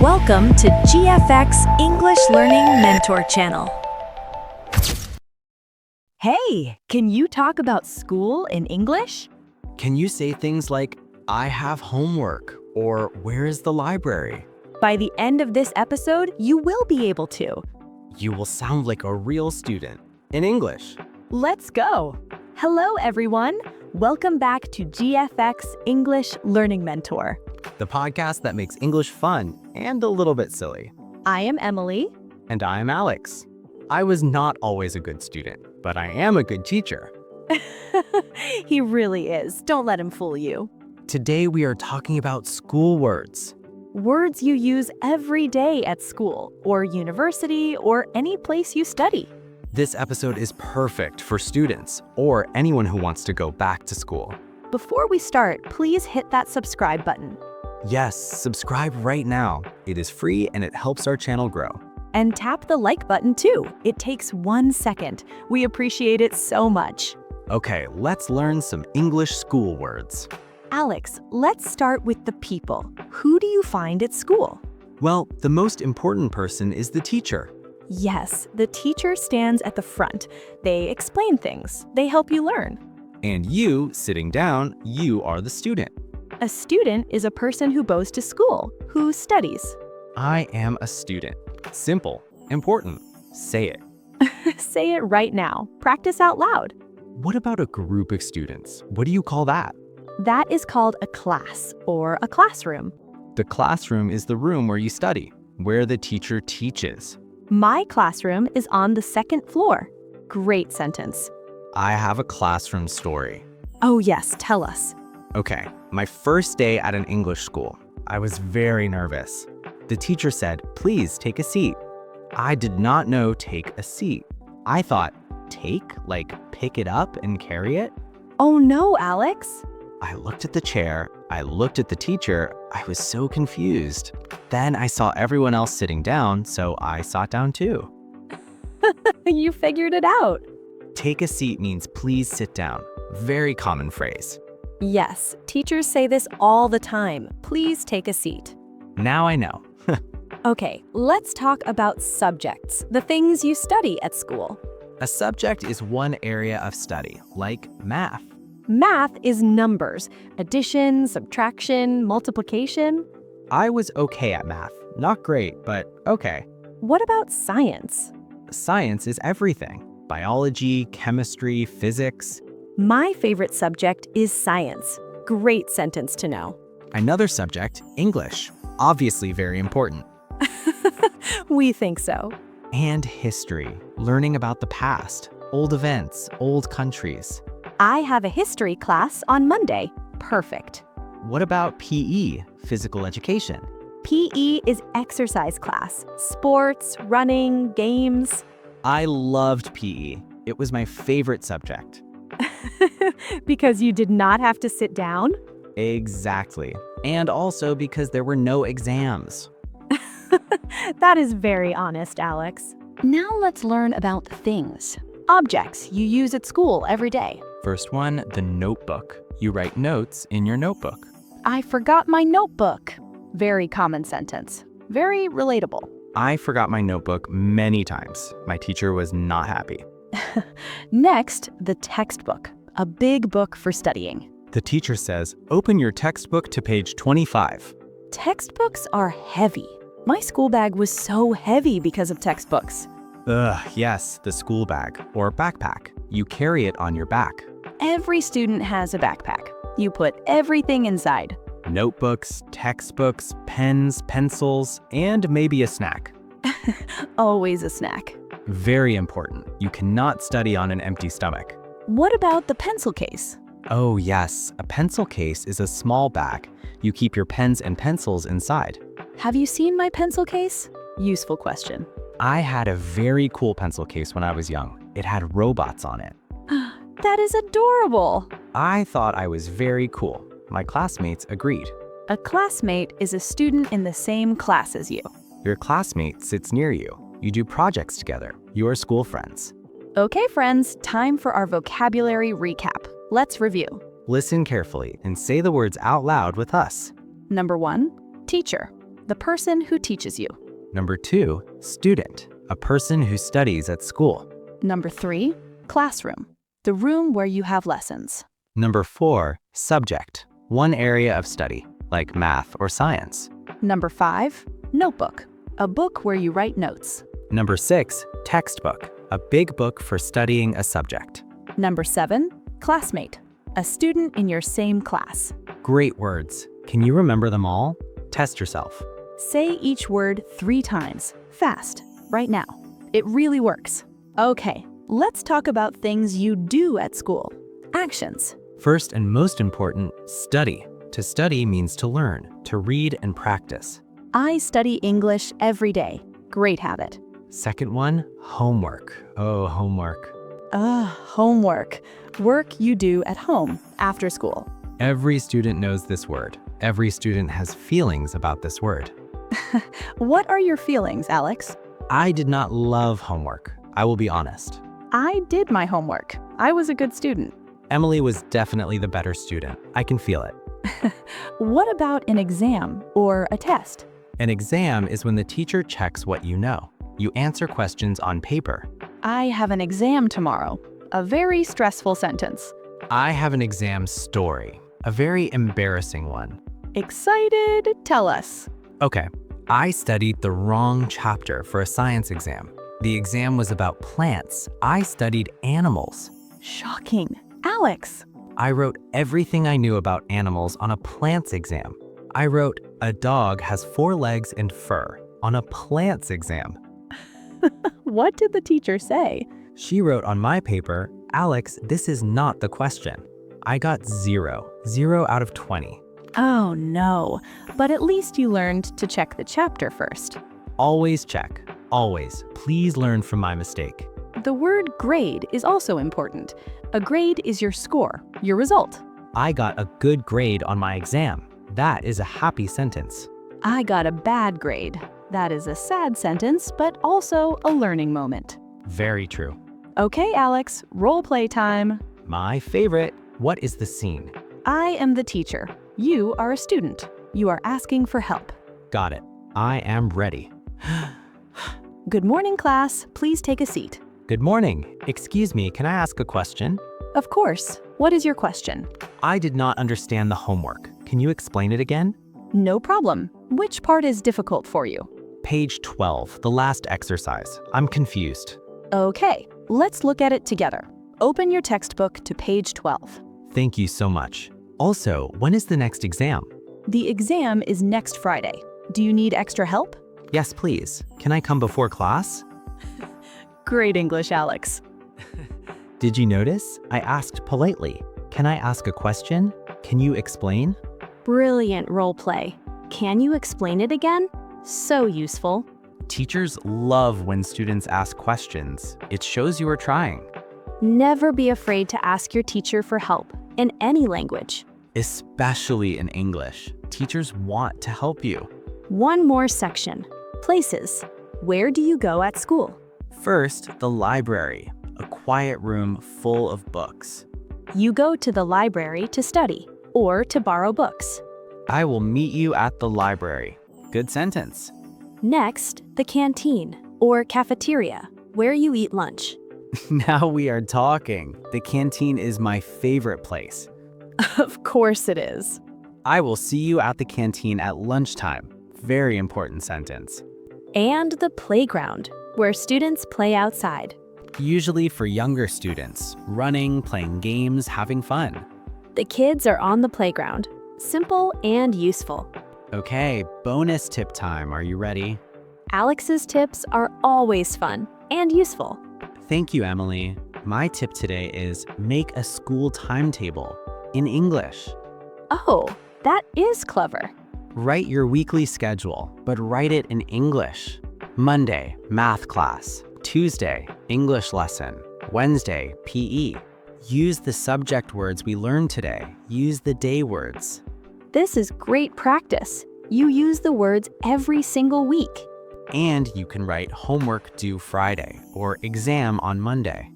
Welcome to GFX English Learning Mentor channel. Hey, can you talk about school in English? Can you say things like, I have homework, or where is the library? By the end of this episode, you will be able to. You will sound like a real student in English. Let's go. Hello, everyone. Welcome back to GFX English Learning Mentor. The podcast that makes English fun and a little bit silly. I am Emily. And I am Alex. I was not always a good student, but I am a good teacher. He really is. Don't let him fool you. Today we are talking about school words. Words you use every day at school, or university, or any place you study. This episode is perfect for students or anyone who wants to go back to school. Before we start, please hit that subscribe button. Yes, subscribe right now. It is free and it helps our channel grow. And tap the like button too. It takes 1 second. We appreciate it so much. Okay, let's learn some English school words. Alex, let's start with the people. Who do you find at school? Well, the most important person is the teacher. Yes, the teacher stands at the front. They explain things. They help you learn. And you, sitting down, you are the student. A student is a person who goes to school, who studies. I am a student. Simple, important. Say it. Say it right now. Practice out loud. What about a group of students? What do you call that? That is called a class or a classroom. The classroom is the room where you study, where the teacher teaches. My classroom is on the 2nd floor. Great sentence. I have a classroom story. Oh yes, tell us. Okay, my first day at an English school. I was very nervous. The teacher said, please take a seat. I did not know take a seat. I thought, take, like pick it up and carry it? Oh no, Alex. I looked at the chair, I looked at the teacher, I was so confused. Then I saw everyone else sitting down, so I sat down too. You figured it out. Take a seat means please sit down. Very common phrase. Yes, teachers say this all the time. Please take a seat. Now I know. Okay, let's talk about subjects, the things you study at school. A subject is one area of study, like math. Math is numbers, addition, subtraction, multiplication. I was okay at math. Not great, but okay. What about science? Science is everything. Biology, chemistry, physics. My favorite subject is science. Great sentence to know. Another subject, English. Obviously very important. We think so. And history. Learning about the past, old events, old countries. I have a history class on Monday. Perfect. What about PE, physical education? PE is exercise class. Sports, running, games. I loved PE. It was my favorite subject. Because you did not have to sit down? Exactly. And also because there were no exams. That is very honest, Alex. Now let's learn about things. Objects you use at school every day. First one, the notebook. You write notes in your notebook. I forgot my notebook. Very common sentence. Very relatable. I forgot my notebook many times. My teacher was not happy. Next, the textbook. A big book for studying. The teacher says, open your textbook to page 25. Textbooks are heavy. My school bag was so heavy because of textbooks. Ugh, yes, the school bag or backpack. You carry it on your back. Every student has a backpack. You put everything inside. Notebooks, textbooks, pens, pencils, and maybe a snack. Always a snack. Very important. You cannot study on an empty stomach. What about the pencil case? Oh yes, a pencil case is a small bag. You keep your pens and pencils inside. Have you seen my pencil case? Useful question. I had a very cool pencil case when I was young. It had robots on it. That is adorable. I thought I was very cool. My classmates agreed. A classmate is a student in the same class as you. Your classmate sits near you. You do projects together. You are school friends. Okay, friends, time for our vocabulary recap. Let's review. Listen carefully and say the words out loud with us. Number 1, teacher. the person who teaches you. Number 2, student, a person who studies at school. Number 3, classroom, the room where you have lessons. Number 4, subject, one area of study, like math or science. Number 5, notebook, a book where you write notes. Number 6, textbook, a big book for studying a subject. Number 7, classmate, a student in your same class. Great words. Can you remember them all? Test yourself. Say each word 3 times, fast, right now. It really works. Okay, let's talk about things you do at school. Actions. First and most important, study. To study means to learn, to read and practice. I study English every day. Great habit. Second one, homework. Oh, homework. Homework. Work you do at home after school. Every student knows this word. Every student has feelings about this word. What are your feelings, Alex? I did not love homework. I will be honest. I did my homework. I was a good student. Emily was definitely the better student. I can feel it. What about an exam or a test? An exam is when the teacher checks what you know. You answer questions on paper. I have an exam tomorrow. A very stressful sentence. I have an exam story. A very embarrassing one. Excited? Tell us. Okay, I studied the wrong chapter for a science exam. The exam was about plants. I studied animals. Shocking. Alex. I wrote everything I knew about animals on a plants exam. I wrote, a dog has 4 legs and fur on a plants exam. What did the teacher say? She wrote on my paper, Alex, this is not the question. I got 0 out of 20. Oh no, but at least you learned to check the chapter first. Always check. Always. Please learn from my mistake. The word grade is also important. A grade is your score, your result. I got a good grade on my exam. That is a happy sentence. I got a bad grade. That is a sad sentence, but also a learning moment. Very true. Okay, Alex, role play time. My favorite. What is the scene? I am the teacher. You are a student. You are asking for help. Got it. I am ready. Good morning, class. Please take a seat. Good morning. Excuse me, can I ask a question? Of course. What is your question? I did not understand the homework. Can you explain it again? No problem. Which part is difficult for you? Page 12, the last exercise. I'm confused. Okay, let's look at it together. Open your textbook to page 12. Thank you so much. Also, when is the next exam? The exam is next Friday. Do you need extra help? Yes, please. Can I come before class? Great English, Alex. Did you notice? I asked politely. Can I ask a question? Can you explain? Brilliant role play. Can you explain it again? So useful. Teachers love when students ask questions. It shows you are trying. Never be afraid to ask your teacher for help in any language. Especially in English. Teachers want to help you. One more section. Places. Where do you go at school? First, the library, a quiet room full of books. You go to the library to study or to borrow books. I will meet you at the library. Good sentence. Next, the canteen or cafeteria, where you eat lunch. Now we are talking. The canteen is my favorite place. Of course it is. I will see you at the canteen at lunchtime. Very important sentence. And the playground, where students play outside. Usually for younger students, running, playing games, having fun. The kids are on the playground. Simple and useful. Okay, bonus tip time. Are you ready? Alex's tips are always fun and useful. Thank you, Emily. My tip today is make a school timetable in English. Oh, that is clever. Write your weekly schedule, but write it in English. Monday, math class. Tuesday, English lesson. Wednesday, PE. Use the subject words we learned today. Use the day words. This is great practice. You use the words every single week. And you can write homework due Friday or exam on Monday.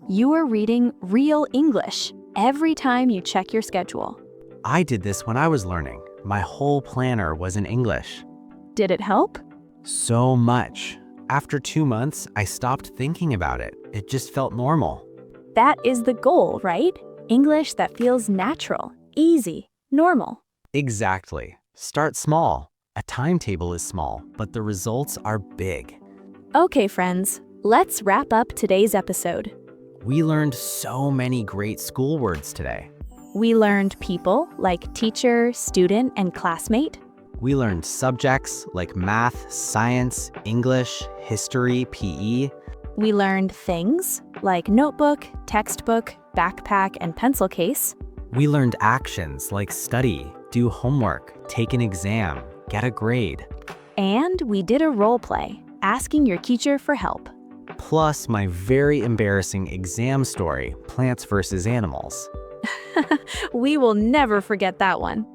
You are reading real English every time you check your schedule. I did this when I was learning. My whole planner was in English. Did it help? So much. After 2 months, I stopped thinking about it. It just felt normal. That is the goal, right? English that feels natural, easy, normal. Exactly. Start small. A timetable is small, but the results are big. Okay, friends, let's wrap up today's episode. We learned so many great school words today. We learned people like teacher, student, and classmate. We learned subjects like math, science, English, history, PE. We learned things like notebook, textbook, backpack, and pencil case. We learned actions like study, do homework, take an exam, get a grade. And we did a role play, asking your teacher for help. Plus my very embarrassing exam story, plants versus animals. We will never forget that one.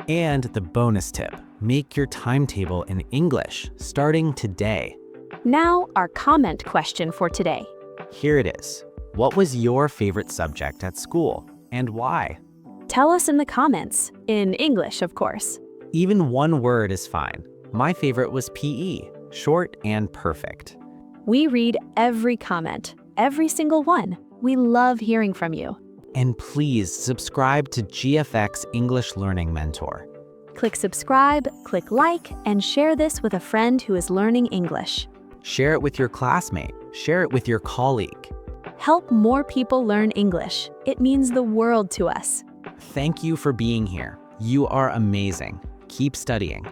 And the bonus tip, make your timetable in English starting today. Now, our comment question for today. Here it is. What was your favorite subject at school and why? Tell us in the comments, in English, of course. Even one word is fine. My favorite was PE, short and perfect. We read every comment, every single one. We love hearing from you. And please subscribe to GFX English Learning Mentor. Click subscribe, click like, and share this with a friend who is learning English. Share it with your classmate. Share it with your colleague. Help more people learn English. It means the world to us. Thank you for being here. You are amazing. Keep studying.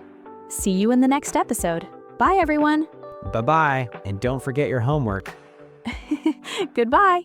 See you in the next episode. Bye, everyone. Bye-bye, and don't forget your homework. Goodbye.